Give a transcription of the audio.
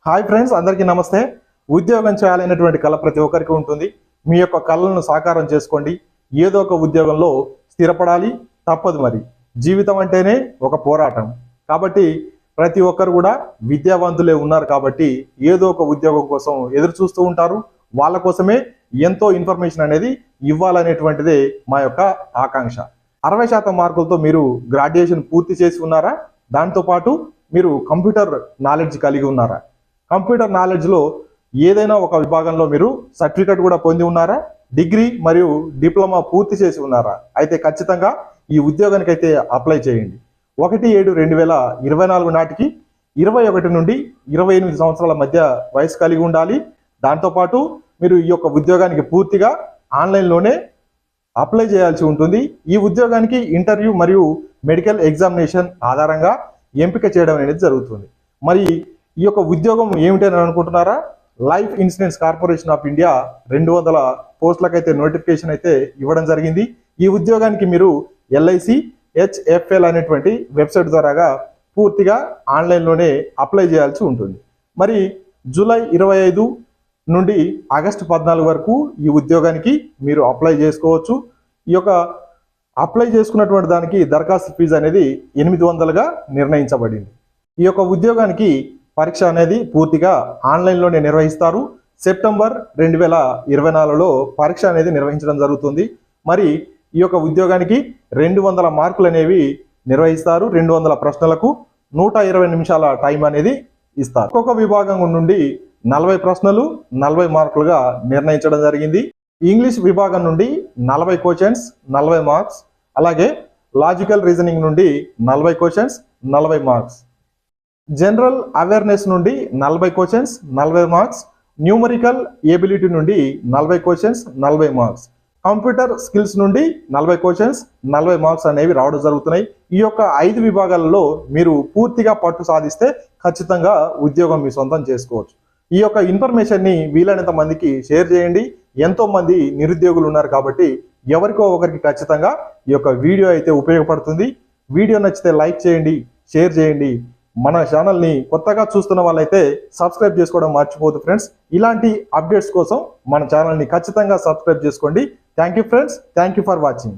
Hi friends, అందరికీ నమస్తే. ఉద్యోగం చేయాలనేటువంటి కళ ప్రతి ఒక్కరికి ఉంటుంది. మీ యొక్క కళలను సాకారం చేసుకోండి. ఏదో ఒక ఉద్యోగంలో స్థిరపడాలి, తప్పదు. మరి జీవితం అంటేనే ఒక పోరాటం. కాబట్టి ప్రతి ఒక్కరు కూడా విద్యావంతులే ఉన్నారు కాబట్టి ఏదో ఒక ఉద్యోగం కోసం ఎదురు చూస్తూ ఉంటారు. వాళ్ళ కోసమే ఎంతో ఇన్ఫర్మేషన్ అనేది ఇవ్వాలనేటువంటిదే మా యొక్క ఆకాంక్ష. 60% మార్కులతో మీరు గ్రాడ్యుయేషన్ పూర్తి చేసి ఉన్నారా? దాంతోపాటు మీరు కంప్యూటర్ నాలెడ్జ్ కలిగి ఉన్నారా? కంప్యూటర్ నాలెడ్జ్లో ఏదైనా ఒక విభాగంలో మీరు సర్టిఫికేట్ కూడా పొంది ఉన్నారా? డిగ్రీ మరియు డిప్లొమా పూర్తి చేసి ఉన్నారా? అయితే ఖచ్చితంగా ఈ ఉద్యోగానికి అయితే అప్లై చేయండి. 1/7/2024 నాటికి 21 నుండి 28 సంవత్సరాల మధ్య వయసు కలిగి ఉండాలి. దాంతోపాటు మీరు ఈ యొక్క ఉద్యోగానికి పూర్తిగా ఆన్లైన్లోనే అప్లై చేయాల్సి ఉంటుంది. ఈ ఉద్యోగానికి ఇంటర్వ్యూ మరియు మెడికల్ ఎగ్జామినేషన్ ఆధారంగా ఎంపిక చేయడం అనేది జరుగుతుంది. మరి ఈ యొక్క ఉద్యోగం ఏమిటని అనుకుంటున్నారా? Life insurance corporation of India 200 పోస్టులకైతే నోటిఫికేషన్ అయితే ఇవ్వడం జరిగింది. ఈ ఉద్యోగానికి మీరు LIC HFL అనేటువంటి వెబ్సైట్ ద్వారాగా పూర్తిగా ఆన్లైన్లోనే అప్లై చేయాల్సి ఉంటుంది. మరి జూలై 25 నుండి ఆగస్టు 14 వరకు ఈ ఉద్యోగానికి మీరు అప్లై చేసుకోవచ్చు. ఈ యొక్క అప్లై చేసుకున్నటువంటి దానికి దరఖాస్తు ఫీజు అనేది 800గా నిర్ణయించబడింది. ఈ యొక్క ఉద్యోగానికి పరీక్ష అనేది పూర్తిగా ఆన్లైన్లోనే నిర్వహిస్తారు. సెప్టెంబర్ 2024లో పరీక్ష అనేది నిర్వహించడం జరుగుతుంది. మరి ఈ యొక్క ఉద్యోగానికి 200 మార్కులు అనేవి నిర్వహిస్తారు. 200 ప్రశ్నలకు 120 నిమిషాల టైం అనేది ఇస్తారు. ఒక్కొక్క విభాగం నుండి 40 ప్రశ్నలు 40 మార్కులుగా నిర్ణయించడం జరిగింది. ఇంగ్లీష్ విభాగం నుండి 40 క్వశ్చన్స్ 40 మార్క్స్, అలాగే లాజికల్ రీజనింగ్ నుండి 40 క్వశ్చన్స్ 40 మార్క్స్, జనరల్ అవేర్నెస్ నుండి 40 క్వశ్చన్స్ 40 మార్క్స్, న్యూమరికల్ ఎబిలిటీ నుండి 40 క్వశ్చన్స్ 40 మార్క్స్, కంప్యూటర్ స్కిల్స్ నుండి 40 క్వశ్చన్స్ 40 మార్క్స్ అనేవి రావడం జరుగుతున్నాయి. ఈ యొక్క 5 విభాగాలలో మీరు పూర్తిగా పట్టు సాధిస్తే ఖచ్చితంగా ఉద్యోగం మీ సొంతం చేసుకోవచ్చు. ఈ యొక్క ఇన్ఫర్మేషన్ని వీలైనంత మందికి షేర్ చేయండి. ఎంతో మంది నిరుద్యోగులు ఉన్నారు కాబట్టి ఎవరికో ఒకరికి ఖచ్చితంగా ఈ యొక్క వీడియో అయితే ఉపయోగపడుతుంది. వీడియో నచ్చితే లైక్ చేయండి, షేర్ చేయండి. మన ఛానల్ని కొత్తగా చూస్తున్న వాళ్ళైతే సబ్స్క్రైబ్ చేసుకోవడం మర్చిపోదు ఫ్రెండ్స్. ఇలాంటి అప్డేట్స్ కోసం మన ఛానల్ని ఖచ్చితంగా సబ్స్క్రైబ్ చేసుకోండి. Thank you friends, thank you for watching.